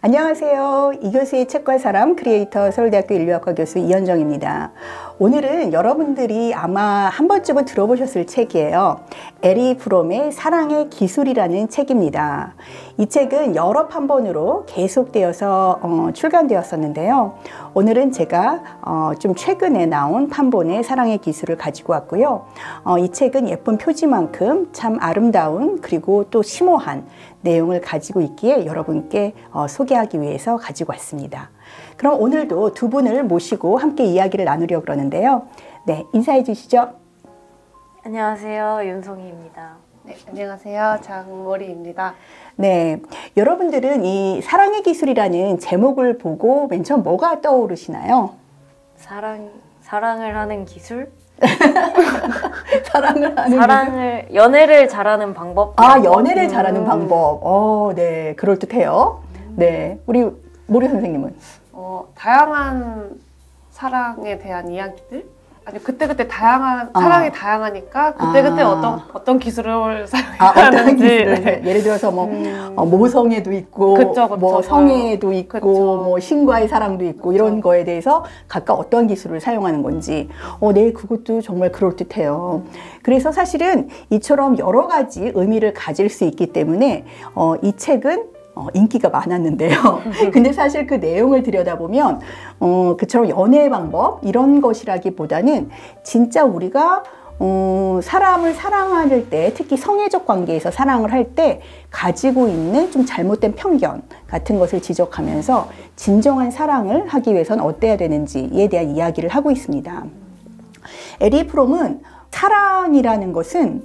안녕하세요. 이교수의 책과 사람 크리에이터 서울대학교 인류학과 교수 이현정입니다. 오늘은 여러분들이 아마 한 번쯤은 들어보셨을 책이에요. 에리 프롬의 사랑의 기술이라는 책입니다. 이 책은 여러 판본으로 계속되어서 출간되었었는데요. 오늘은 제가 좀 최근에 나온 판본의 사랑의 기술을 가지고 왔고요. 이 책은 예쁜 표지만큼 참 아름다운 그리고 또 심오한 내용을 가지고 있기에 여러분께 소개하기 위해서 가지고 왔습니다. 그럼 오늘도 두 분을 모시고 함께 이야기를 나누려고 그러는데요. 네, 인사해 주시죠. 안녕하세요. 윤송희입니다. 네, 안녕하세요. 장머리입니다. 네, 여러분들은 이 사랑의 기술이라는 제목을 보고 맨 처음 뭐가 떠오르시나요? 사랑을 하는 기술? 연애를 잘하는 방법? 연애를 잘하는 방법. 네, 그럴듯해요. 네, 우리 모리 선생님은? 다양한 사랑에 대한 이야기들? 아니, 그때그때 사랑이 다양하니까 그때그때 어떤 기술을 사용하는지. 네. 예를 들어서 모성애도 있고, 그쵸, 성애도 있고, 그쵸. 신과의 사랑도 있고, 이런 거에 대해서 각각 어떤 기술을 사용하는 건지. 네, 그것도 정말 그럴듯해요. 그래서 사실은 이처럼 여러 가지 의미를 가질 수 있기 때문에 이 책은 인기가 많았는데요. 근데 사실 그 내용을 들여다보면 그처럼 연애 방법 이런 것이라기보다는 진짜 우리가 사람을 사랑할 때, 특히 성애적 관계에서 사랑을 할 때 가지고 있는 좀 잘못된 편견 같은 것을 지적하면서 진정한 사랑을 하기 위해서는 어때야 되는지에 대한 이야기를 하고 있습니다. 에리 프롬은 사랑이라는 것은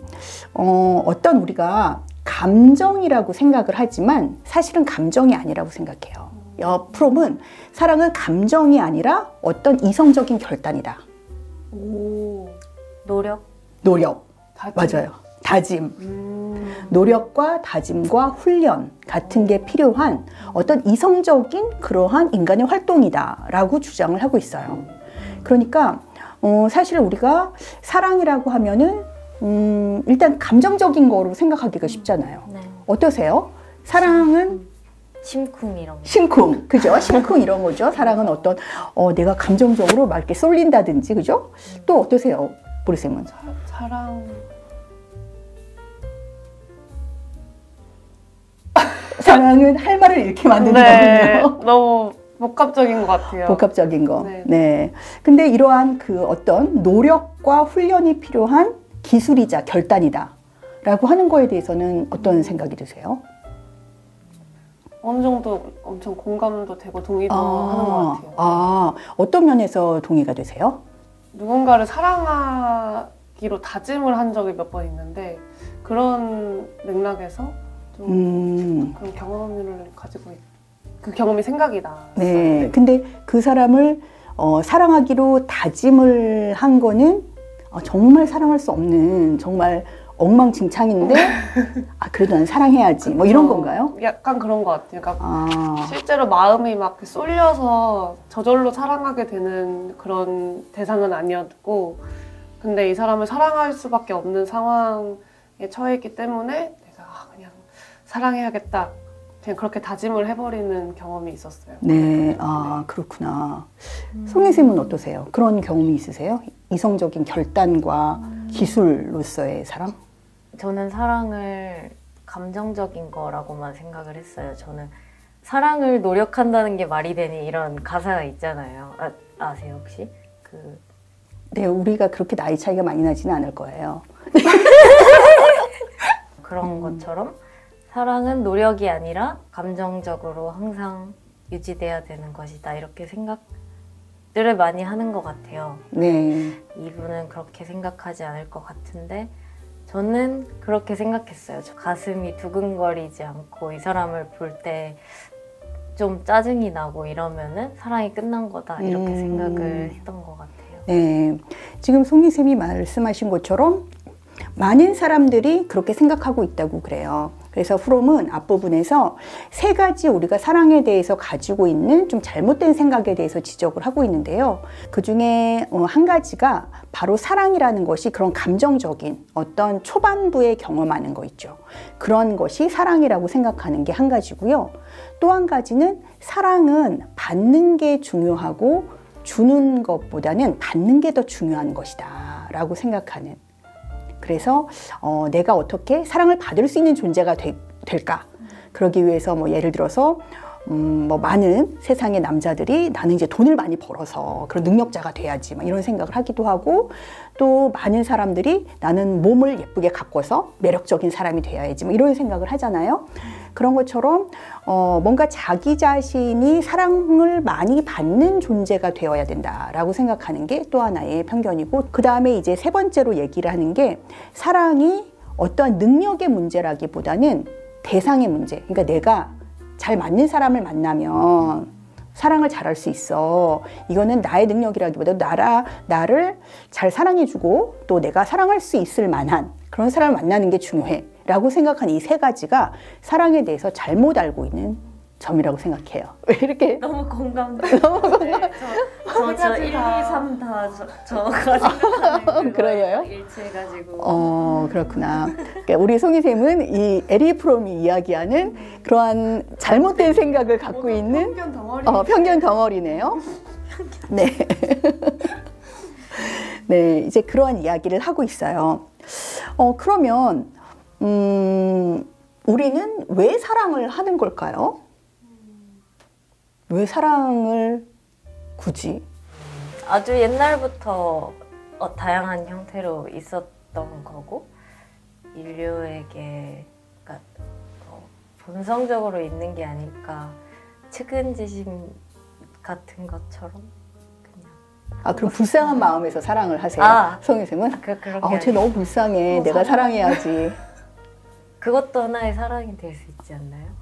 어떤 우리가 감정이라고 생각을 하지만 사실은 감정이 아니라고 생각해요. 프롬은 사랑은 감정이 아니라 어떤 이성적인 결단이다. 노력. 다짐. 맞아요. 다짐. 노력과 다짐과 훈련 같은 게 필요한 어떤 이성적인 그러한 인간의 활동이다라고 주장을 하고 있어요. 그러니까 사실 우리가 사랑이라고 하면은 일단 감정적인 거로 생각하기가 쉽잖아요. 네. 어떠세요? 사랑은 심쿵 이런 거. 심쿵, 그죠? 심쿵 이런 거죠. 사랑은 어떤 내가 감정적으로 막 이렇게 쏠린다든지, 그죠? 또 어떠세요, 보리쌤은? 사랑은 할 말을 잃게 만드는 거군요. 너무 복합적인 것 같아요. 복합적인 거. 네. 네. 근데 이러한 그 어떤 노력과 훈련이 필요한 기술이자 결단이다 라고 하는 거에 대해서는 어떤 생각이 드세요? 어느 정도 엄청 공감도 되고 동의도 하는 것 같아요. 어떤 면에서 동의가 되세요? 누군가를 사랑하기로 다짐을 한 적이 몇 번 있는데 그런 맥락에서 좀 그런 경험을 가지고 그 경험이 생각이 나. 네. 근데 그 사람을 사랑하기로 다짐을 한 거는 정말 사랑할 수 없는 정말 엉망진창인데 그래도 난 사랑해야지 뭐 이런 건가요? 약간 그런 것 같아요. 그러니까 실제로 마음이 막 쏠려서 저절로 사랑하게 되는 그런 대상은 아니었고 근데 이 사람을 사랑할 수밖에 없는 상황에 처해 있기 때문에 내가 그냥 사랑해야겠다 그냥 그렇게 다짐을 해버리는 경험이 있었어요. 네, 그렇구나. 송혜쌤은 어떠세요? 그런 경험이 있으세요? 이성적인 결단과 기술로서의 사랑? 저는 사랑을 감정적인 거라고만 생각을 했어요. 저는 사랑을 노력한다는 게 말이 되니 이런 가사가 있잖아요. 아세요 혹시? 네, 우리가 그렇게 나이 차이가 많이 나지는 않을 거예요. 그런 것처럼 사랑은 노력이 아니라 감정적으로 항상 유지돼야 되는 것이다. 이렇게 생각들을 많이 하는 것 같아요. 네. 이분은 그렇게 생각하지 않을 것 같은데 저는 그렇게 생각했어요. 가슴이 두근거리지 않고 이 사람을 볼 때 좀 짜증이 나고 이러면은 사랑이 끝난 거다. 이렇게 생각을 했던 것 같아요. 네. 지금 송희쌤이 말씀하신 것처럼 많은 사람들이 그렇게 생각하고 있다고 그래요. 그래서 프롬은 앞부분에서 세 가지 우리가 사랑에 대해서 가지고 있는 좀 잘못된 생각에 대해서 지적을 하고 있는데요. 그 중에 한 가지가 바로 사랑이라는 것이 그런 감정적인 어떤 초반부에 경험하는 거 있죠. 그런 것이 사랑이라고 생각하는 게 한 가지고요. 또 한 가지는 사랑은 받는 게 중요하고 주는 것보다는 받는 게 더 중요한 것이다 라고 생각하는, 그래서 내가 어떻게 사랑을 받을 수 있는 존재가 될까, 그러기 위해서 뭐 예를 들어서 뭐 많은 세상의 남자들이 나는 이제 돈을 많이 벌어서 그런 능력자가 돼야지 막 이런 생각을 하기도 하고, 또 많은 사람들이 나는 몸을 예쁘게 가꿔서 매력적인 사람이 돼야지 뭐 이런 생각을 하잖아요. 그런 것처럼 뭔가 자기 자신이 사랑을 많이 받는 존재가 되어야 된다라고 생각하는 게 또 하나의 편견이고, 그 다음에 이제 세 번째로 얘기를 하는 게 사랑이 어떠한 능력의 문제라기보다는 대상의 문제. 그러니까 내가 잘 맞는 사람을 만나면 사랑을 잘할 수 있어. 이거는 나의 능력이라기보다 나를 잘 사랑해주고 또 내가 사랑할 수 있을 만한 그런 사람을 만나는 게 중요해 라고 생각한 이 세 가지가 사랑에 대해서 잘못 알고 있는 점이라고 생각해요. 왜 이렇게? 너무 공감돼요. 네, 저 1, 2, 3 다 저가 생각하는 그래요? 일치해가지고. 그렇구나. 그러니까 우리 송이쌤은 이 에리 프롬이 이야기하는 그러한 잘못된 생각을 갖고 있는 편견 덩어리네요. 네. 네, 이제 그러한 이야기를 하고 있어요. 그러면 우리는 왜 사랑을 하는 걸까요? 왜 사랑을 굳이? 아주 옛날부터 다양한 형태로 있었던 거고, 인류에게 그러니까 본성적으로 있는 게 아닐까, 측은지심 같은 것처럼 그냥. 그럼 불쌍한 마음에서 사랑을 하세요? 송이쌤은? 그런 쟤 너무 불쌍해. 내가 사랑해야지. 그것도 하나의 사랑이 될 수 있지 않나요?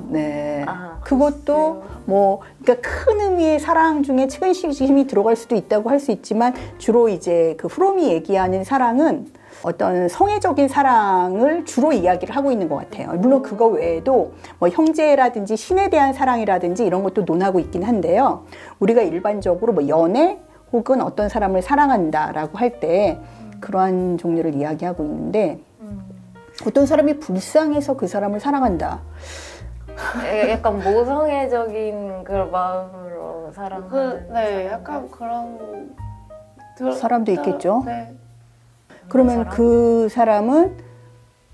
네. 그것도 뭐, 그러니까 큰 의미의 사랑 중에 측은지심이 들어갈 수도 있다고 할 수 있지만, 주로 이제 그 프롬이 얘기하는 사랑은 어떤 성애적인 사랑을 주로 이야기를 하고 있는 것 같아요. 물론 그거 외에도 뭐 형제라든지 신에 대한 사랑이라든지 이런 것도 논하고 있긴 한데요. 우리가 일반적으로 뭐 연애 혹은 어떤 사람을 사랑한다라고 할 때 그러한 종류를 이야기하고 있는데, 어떤 사람이 불쌍해서 그 사람을 사랑한다. 약간 모성애적인 그런 마음으로 사랑하는. 네, 약간 그런 사람도 있겠죠. 네. 그러면 그 사람은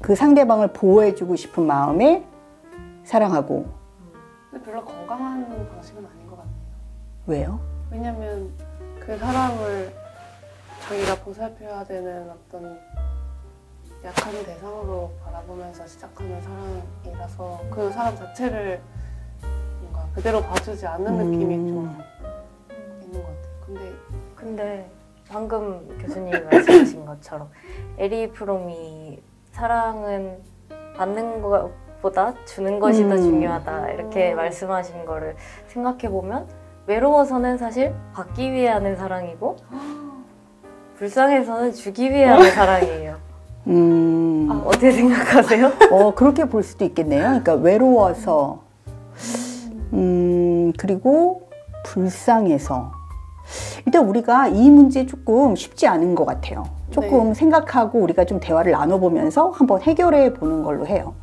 그 상대방을 보호해주고 싶은 마음에 사랑하고. 근데 별로 건강한 방식은 아닌 것 같아요. 왜요? 왜냐면 그 사람을 자기가 보살펴야 되는 어떤 약한 대상으로 바라보면서 시작하는 사랑이라서 그 사람 자체를 뭔가 그대로 봐주지 않는 느낌이 좀 있는 것 같아요. 근데 방금 교수님이 말씀하신 것처럼 에리 프롬이 사랑은 받는 것보다 주는 것이 더 중요하다 이렇게 말씀하신 거를 생각해보면, 외로워서는 사실 받기 위해 하는 사랑이고 불쌍해서는 주기 위해 하는 사랑이에요. 어떻게 생각하세요? 그렇게 볼 수도 있겠네요. 그러니까 외로워서, 그리고 불쌍해서. 일단 우리가 이 문제 조금 쉽지 않은 것 같아요. 조금 생각하고 우리가 좀 대화를 나눠보면서 한번 해결해 보는 걸로 해요.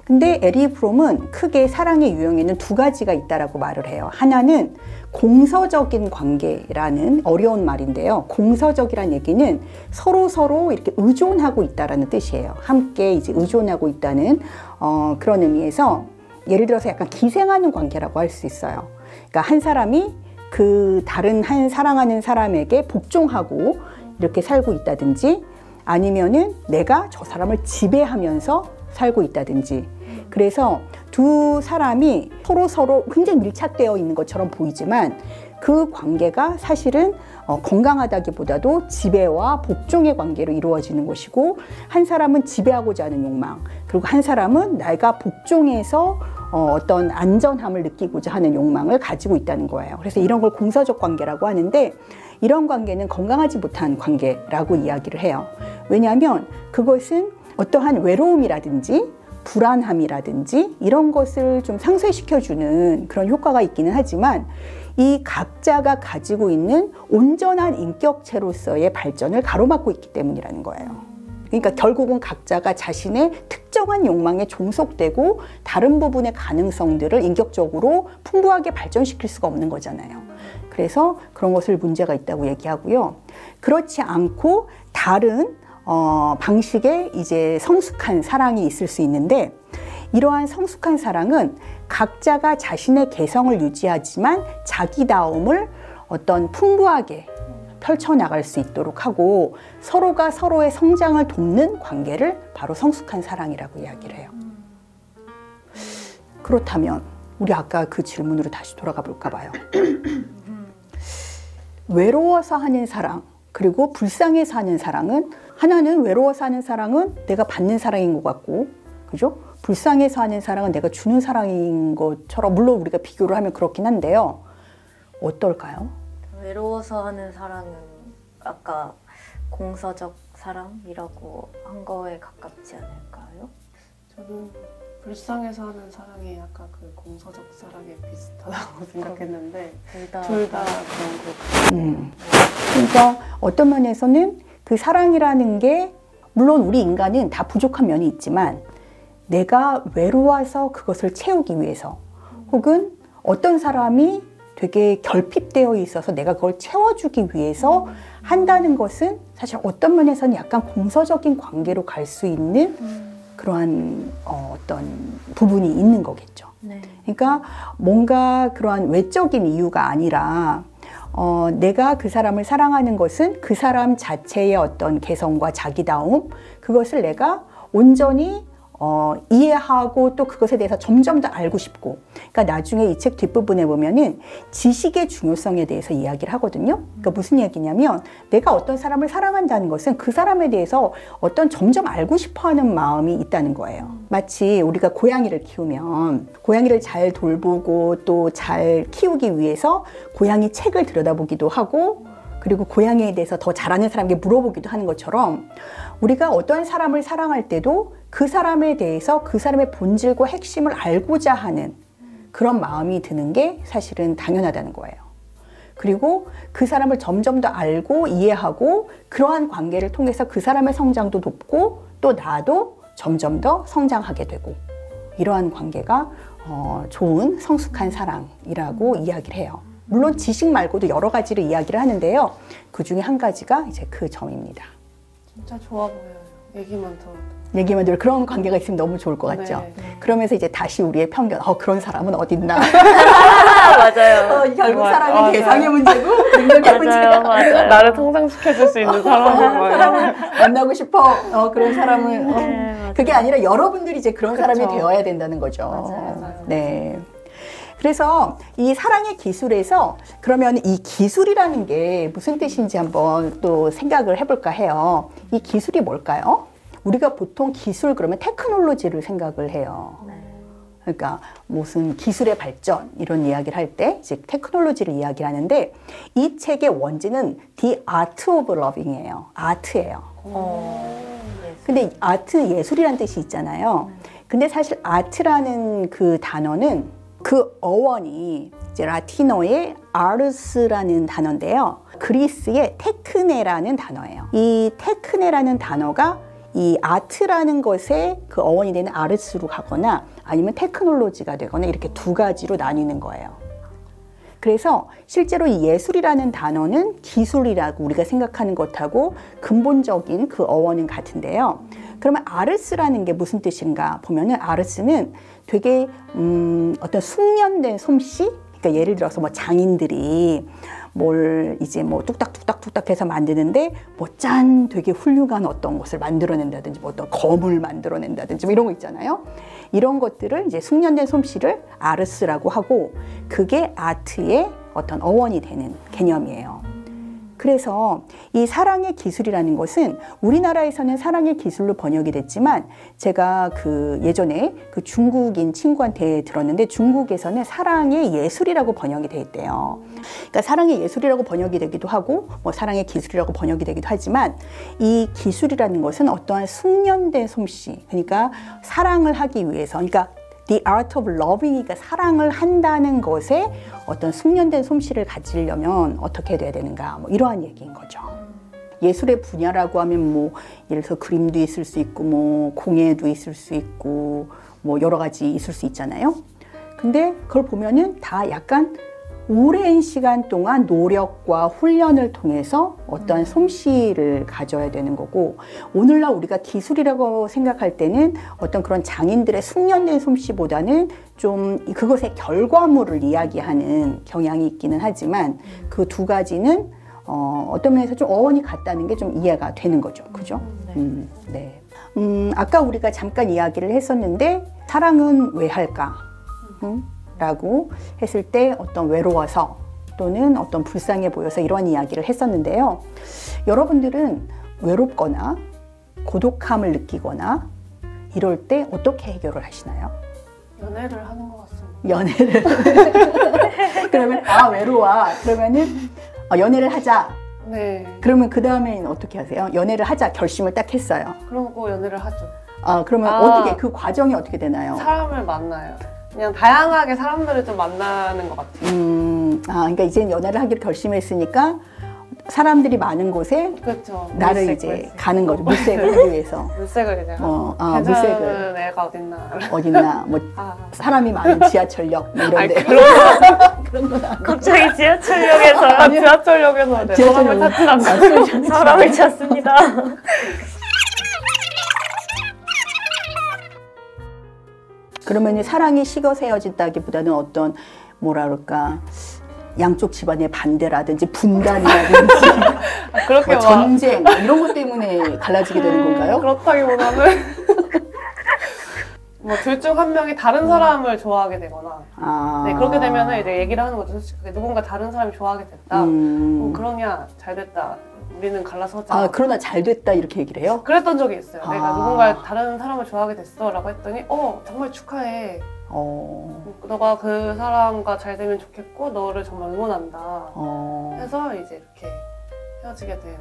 근데 에리 프롬은 크게 사랑의 유형에는 두 가지가 있다라고 말을 해요. 하나는 공서적인 관계라는 어려운 말인데요. 공서적이란 얘기는 서로 이렇게 의존하고 있다라는 뜻이에요. 함께 이제 의존하고 있다는 그런 의미에서, 예를 들어서 약간 기생하는 관계라고 할 수 있어요. 그러니까 한 사람이 그 다른 한 사랑하는 사람에게 복종하고 이렇게 살고 있다든지, 아니면은 내가 저 사람을 지배하면서 살고 있다든지. 그래서 두 사람이 서로 굉장히 밀착되어 있는 것처럼 보이지만 그 관계가 사실은 건강하다기보다도 지배와 복종의 관계로 이루어지는 것이고, 한 사람은 지배하고자 하는 욕망, 그리고 한 사람은 내가 복종해서 어떤 안전함을 느끼고자 하는 욕망을 가지고 있다는 거예요. 그래서 이런 걸 공서적 관계라고 하는데, 이런 관계는 건강하지 못한 관계라고 이야기를 해요. 왜냐하면 그것은 어떠한 외로움이라든지 불안함이라든지 이런 것을 좀 상쇄시켜주는 그런 효과가 있기는 하지만, 이 각자가 가지고 있는 온전한 인격체로서의 발전을 가로막고 있기 때문이라는 거예요. 그러니까 결국은 각자가 자신의 특정한 욕망에 종속되고 다른 부분의 가능성들을 인격적으로 풍부하게 발전시킬 수가 없는 거잖아요. 그래서 그런 것을 문제가 있다고 얘기하고요. 그렇지 않고 다른 방식의 이제 성숙한 사랑이 있을 수 있는데, 이러한 성숙한 사랑은 각자가 자신의 개성을 유지하지만 자기다움을 어떤 풍부하게 펼쳐나갈 수 있도록 하고 서로가 서로의 성장을 돕는 관계를 바로 성숙한 사랑이라고 이야기를 해요. 그렇다면 우리 아까 그 질문으로 다시 돌아가 볼까 봐요. 외로워서 하는 사랑, 그리고 불쌍해서 하는 사랑은, 하나는 외로워서 하는 사랑은 내가 받는 사랑인 것 같고, 그죠? 불쌍해서 하는 사랑은 내가 주는 사랑인 것처럼, 물론 우리가 비교를 하면 그렇긴 한데요. 어떨까요? 외로워서 하는 사랑은 아까 공서적 사랑이라고 한 거에 가깝지 않을까요? 저는 불쌍해서 하는 사랑이 약간 그 공서적 사랑에 비슷하다고 생각했는데 둘 다 그런 거. 그러니까 어떤 면에서는 그 사랑이라는 게, 물론 우리 인간은 다 부족한 면이 있지만 내가 외로워서 그것을 채우기 위해서, 혹은 어떤 사람이 되게 결핍되어 있어서 내가 그걸 채워주기 위해서 한다는 것은 사실 어떤 면에서는 약간 공서적인 관계로 갈 수 있는 그러한 어떤 부분이 있는 거겠죠. 네. 그러니까 뭔가 그러한 외적인 이유가 아니라 내가 그 사람을 사랑하는 것은 그 사람 자체의 어떤 개성과 자기다움, 그것을 내가 온전히 이해하고 또 그것에 대해서 점점 더 알고 싶고, 그러니까 나중에 이 책 뒷부분에 보면은 지식의 중요성에 대해서 이야기를 하거든요. 그러니까 무슨 얘기냐면, 내가 어떤 사람을 사랑한다는 것은 그 사람에 대해서 어떤 점점 알고 싶어하는 마음이 있다는 거예요. 마치 우리가 고양이를 키우면 고양이를 잘 돌보고 또 잘 키우기 위해서 고양이 책을 들여다보기도 하고, 그리고 고양이에 대해서 더 잘 아는 사람에게 물어보기도 하는 것처럼, 우리가 어떤 사람을 사랑할 때도 그 사람에 대해서 그 사람의 본질과 핵심을 알고자 하는 그런 마음이 드는 게 사실은 당연하다는 거예요. 그리고 그 사람을 점점 더 알고 이해하고 그러한 관계를 통해서 그 사람의 성장도 돕고 또 나도 점점 더 성장하게 되고, 이러한 관계가 좋은 성숙한 사랑이라고 이야기를 해요. 물론 지식 말고도 여러 가지를 이야기를 하는데요. 그 중에 한 가지가 이제 그 점입니다. 진짜 좋아 보여요. 얘기만 들어도. 얘기만 들어 그런 관계가 있으면 너무 좋을 것 같죠. 네. 그러면서 이제 다시 우리의 편견, 그런 사람은 어딨나. 맞아요. 결국 맞아, 사람은 맞아. 개성의 문제고 능력의 문제가. 맞아요. 나를 성장시켜줄 수 있는 사람을 만나고 싶어. 그런 사람은. 네, 맞아요. 그게 아니라 여러분들이 이제 그런 그쵸. 사람이 되어야 된다는 거죠. 맞아요. 네. 그래서 이 사랑의 기술에서, 그러면 이 기술이라는 게 무슨 뜻인지 한번 또 생각을 해볼까 해요. 이 기술이 뭘까요? 우리가 보통 기술 그러면 테크놀로지를 생각을 해요. 네. 그러니까 무슨 기술의 발전 이런 이야기를 할 때 이제 테크놀로지를 이야기를 하는데, 이 책의 원지는 The Art of Loving이에요. 아트예요. 근데 아트, 예술이라는 뜻이 있잖아요. 근데 사실 아트라는 그 단어는 그 어원이 이제 라틴어의 아르스라는 단어인데요. 그리스의 테크네라는 단어예요. 이 테크네라는 단어가 이 아트라는 것에 그 어원이 되는 아르스로 가거나 아니면 테크놀로지가 되거나 이렇게 두 가지로 나뉘는 거예요. 그래서 실제로 이 예술이라는 단어는 기술이라고 우리가 생각하는 것하고 근본적인 그 어원은 같은데요. 그러면 아르스라는 게 무슨 뜻인가 보면은, 아르스는 되게 어떤 숙련된 솜씨, 그러니까 예를 들어서 뭐 장인들이 뭘 이제 뭐 뚝딱뚝딱 해서 만드는데 뭐 짠 되게 훌륭한 어떤 것을 만들어낸다든지 뭐 어떤 검을 만들어낸다든지 뭐 이런 거 있잖아요. 이런 것들을 이제 숙련된 솜씨를 아르스라고 하고, 그게 아트의 어떤 어원이 되는 개념이에요. 그래서 이 사랑의 기술이라는 것은 우리나라에서는 사랑의 기술로 번역이 됐지만, 제가 그 예전에 그 중국인 친구한테 들었는데 중국에서는 사랑의 예술이라고 번역이 돼 있대요. 그러니까 사랑의 예술이라고 번역이 되기도 하고 뭐 사랑의 기술이라고 번역이 되기도 하지만, 이 기술이라는 것은 어떠한 숙련된 솜씨, 그러니까 사랑을 하기 위해서, 그러니까 The Art of Loving이니까 사랑을 한다는 것에 어떤 숙련된 솜씨를 가지려면 어떻게 돼야 되는가, 뭐 이러한 얘기인 거죠. 예술의 분야라고 하면 뭐 예를 들어서 그림도 있을 수 있고 뭐 공예도 있을 수 있고 뭐 여러 가지 있을 수 있잖아요. 근데 그걸 보면은 다 약간 오랜 시간 동안 노력과 훈련을 통해서 어떠한 솜씨를 가져야 되는 거고, 오늘날 우리가 기술이라고 생각할 때는 어떤 그런 장인들의 숙련된 솜씨보다는 좀 그것의 결과물을 이야기하는 경향이 있기는 하지만 그 두 가지는 어떤 면에서 좀 어원이 같다는 게 좀 이해가 되는 거죠. 그죠? 네. 아까 우리가 잠깐 이야기를 했었는데 사랑은 왜 할까? 라고 했을 때 어떤 외로워서 또는 어떤 불쌍해 보여서 이런 이야기를 했었는데요. 여러분들은 외롭거나 고독함을 느끼거나 이럴 때 어떻게 해결을 하시나요? 연애를 하는 것 같습니다. 연애를. 그러면 외로워. 그러면은 연애를 하자. 네. 그러면 그 다음에는 어떻게 하세요? 연애를 하자 결심을 딱 했어요. 그러고 연애를 하죠. 그러면 어떻게 그 과정이 어떻게 되나요? 사람을 만나요. 그냥 다양하게 사람들을 좀 만나는 것 같아요. 그러니까 이제 연애를 하기로 결심했으니까 사람들이 많은 곳에 그렇죠. 나를 이제 가는 거죠. 물색을 하기 위해서. 물색을 이제 물색을. 괜찮은 애가 어딨나. 뭐 사람이 많은 지하철역 뭐 이런 데. 그런 건 갑자기 지하철역에서 지하철역에서 네, 사람을 찾으란다. 사람을 찾습니다. 그러면 사랑이 식어서 헤어진다기보다는 어떤 뭐라 그럴까 양쪽 집안의 반대라든지 분단이라든지 그렇게 전쟁 이런 것 때문에 갈라지게 되는 건가요? 그렇다기보다는 뭐 둘 중 한 명이 다른 사람을 좋아하게 되거나 네, 그렇게 되면은 이제 얘기를 하는 거죠. 솔직하게 누군가 다른 사람이 좋아하게 됐다. 그러냐 잘 됐다. 우리는 갈라서자. 그러나 잘 됐다 이렇게 얘기를 해요? 그랬던 적이 있어요. 내가 누군가 다른 사람을 좋아하게 됐어 라고 했더니 정말 축하해. 너가 그 사람과 잘 되면 좋겠고 너를 정말 응원한다. 해서 이제 이렇게 헤어지게 된.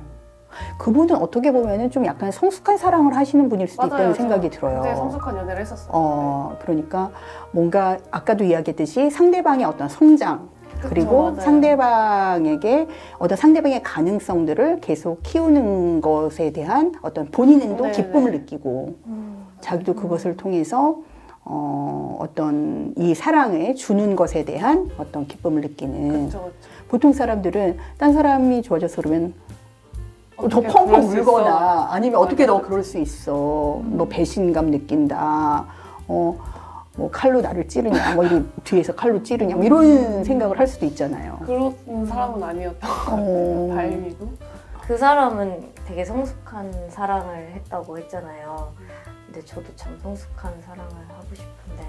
그분은 어떻게 보면은 좀 약간 성숙한 사랑을 하시는 분일 수도 있다는 생각이 들어요. 굉장히 성숙한 연애를 했었어요. 그러니까 뭔가 아까도 이야기했듯이 상대방의 어떤 성장 그리고 맞아요. 상대방에게 어떤 상대방의 가능성들을 계속 키우는 것에 대한 어떤 본인은 또 기쁨을 느끼고 자기도 그것을 통해서 어떤 이 사랑을 주는 것에 대한 어떤 기쁨을 느끼는. 그쵸. 보통 사람들은 딴 사람이 좋아져서 그러면 더 펑펑 울거나 아니면 어떻게 너 그럴 수 있어. 너 배신감 느낀다. 뭐 칼로 나를 찌르냐, 뭐 이런 뒤에서 칼로 찌르냐, 뭐 이런 생각을 할 수도 있잖아요. 그런 사람은 아니었던 것 같아요. 다행히도. 그 사람은 되게 성숙한 사랑을 했다고 했잖아요. 근데 저도 참 성숙한 사랑을 하고 싶은데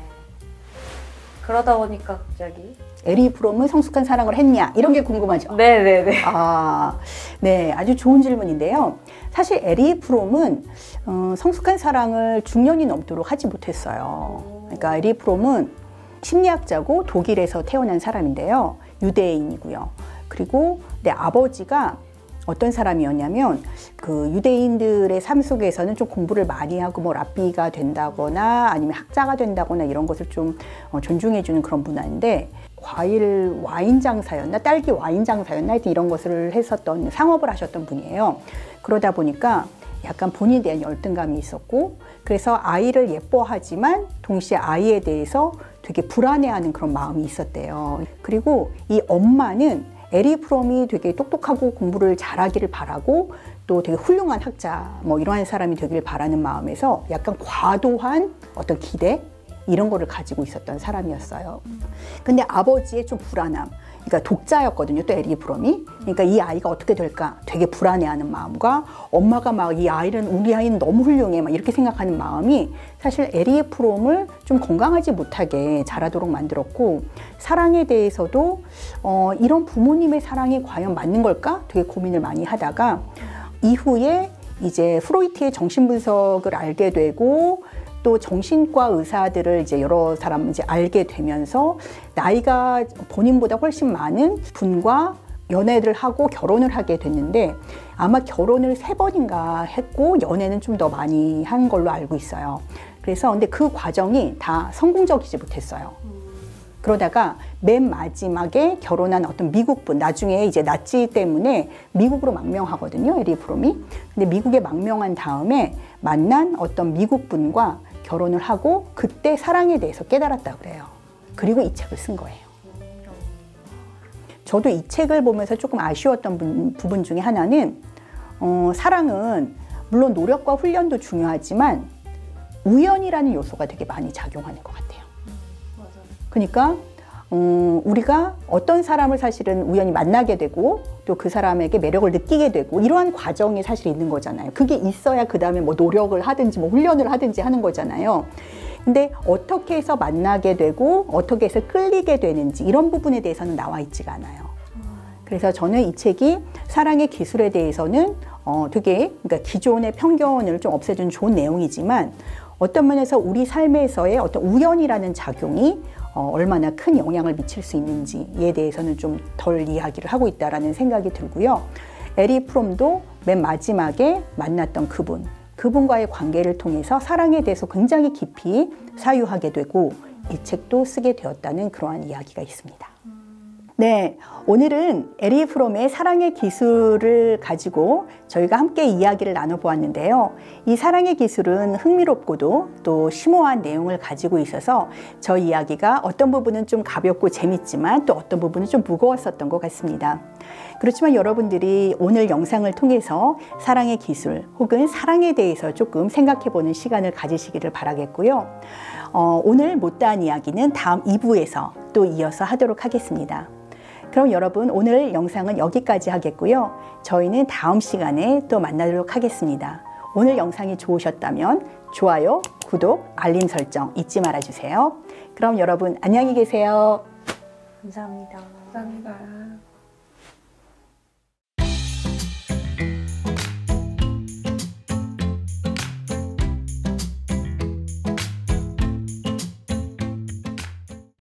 그러다 보니까 갑자기 에리 프롬은 성숙한 사랑을 했냐 이런 게 궁금하죠? 네네네. 네, 아주 좋은 질문인데요. 사실 에리 프롬은 성숙한 사랑을 중년이 넘도록 하지 못했어요. 그러니까 에리 프롬은 심리학자고 독일에서 태어난 사람인데요. 유대인이고요. 그리고 내 아버지가 어떤 사람이었냐면 그 유대인들의 삶 속에서는 좀 공부를 많이 하고 뭐 랍비가 된다거나 아니면 학자가 된다거나 이런 것을 좀 존중해주는 그런 문화인데 과일 와인 장사였나 딸기 와인 장사였나 하여튼 이런 것을 했었던 상업을 하셨던 분이에요. 그러다 보니까 약간 본인에 대한 열등감이 있었고 그래서 아이를 예뻐하지만 동시에 아이에 대해서 되게 불안해하는 그런 마음이 있었대요. 그리고 이 엄마는 에리 프롬이 되게 똑똑하고 공부를 잘하기를 바라고 또 되게 훌륭한 학자 뭐 이러한 사람이 되기를 바라는 마음에서 약간 과도한 어떤 기대 이런 거를 가지고 있었던 사람이었어요. 근데 아버지의 좀 불안함, 그러니까 독자였거든요, 또 에리 프롬이. 그러니까 이 아이가 어떻게 될까 되게 불안해하는 마음과 엄마가 막 이 아이는 우리 아이는 너무 훌륭해 막 이렇게 생각하는 마음이 사실 에리 프롬을 좀 건강하지 못하게 자라도록 만들었고 사랑에 대해서도 이런 부모님의 사랑이 과연 맞는 걸까 되게 고민을 많이 하다가 이후에 이제 프로이트의 정신분석을 알게 되고 또 정신과 의사들을 이제 여러 사람 이제 알게 되면서 나이가 본인보다 훨씬 많은 분과 연애를 하고 결혼을 하게 됐는데 아마 결혼을 3번인가 했고 연애는 좀 더 많이 한 걸로 알고 있어요. 그래서 근데 그 과정이 다 성공적이지 못했어요. 그러다가 맨 마지막에 결혼한 어떤 미국분, 나중에 이제 나치 때문에 미국으로 망명하거든요, 에리 프롬이. 근데 미국에 망명한 다음에 만난 어떤 미국분과 결혼을 하고 그때 사랑에 대해서 깨달았다 그래요. 그리고 이 책을 쓴 거예요. 저도 이 책을 보면서 조금 아쉬웠던 부분 중에 하나는 사랑은 물론 노력과 훈련도 중요하지만 우연이라는 요소가 되게 많이 작용하는 것 같아요. 그러니까 우리가 어떤 사람을 사실은 우연히 만나게 되고 또 그 사람에게 매력을 느끼게 되고 이러한 과정이 사실 있는 거잖아요. 그게 있어야 그 다음에 뭐 노력을 하든지 뭐 훈련을 하든지 하는 거잖아요. 근데 어떻게 해서 만나게 되고 어떻게 해서 끌리게 되는지 이런 부분에 대해서는 나와 있지가 않아요. 그래서 저는 이 책이 사랑의 기술에 대해서는 되게 그러니까 기존의 편견을 좀 없애준 좋은 내용이지만 어떤 면에서 우리 삶에서의 어떤 우연이라는 작용이 얼마나 큰 영향을 미칠 수 있는지에 대해서는 좀 덜 이야기를 하고 있다라는 생각이 들고요. 에리 프롬도 맨 마지막에 만났던 그분과의 관계를 통해서 사랑에 대해서 굉장히 깊이 사유하게 되고 이 책도 쓰게 되었다는 그러한 이야기가 있습니다. 네, 오늘은 에리 프롬의 사랑의 기술을 가지고 저희가 함께 이야기를 나눠보았는데요. 이 사랑의 기술은 흥미롭고도 또 심오한 내용을 가지고 있어서 저 이야기가 어떤 부분은 좀 가볍고 재밌지만 또 어떤 부분은 좀 무거웠었던 것 같습니다. 그렇지만 여러분들이 오늘 영상을 통해서 사랑의 기술 혹은 사랑에 대해서 조금 생각해보는 시간을 가지시기를 바라겠고요. 오늘 못다한 이야기는 다음 2부에서 또 이어서 하도록 하겠습니다. 그럼 여러분 오늘 영상은 여기까지 하겠고요. 저희는 다음 시간에 또 만나도록 하겠습니다. 오늘 영상이 좋으셨다면 좋아요, 구독, 알림 설정 잊지 말아주세요. 그럼 여러분 안녕히 계세요. 감사합니다. 감사합니다.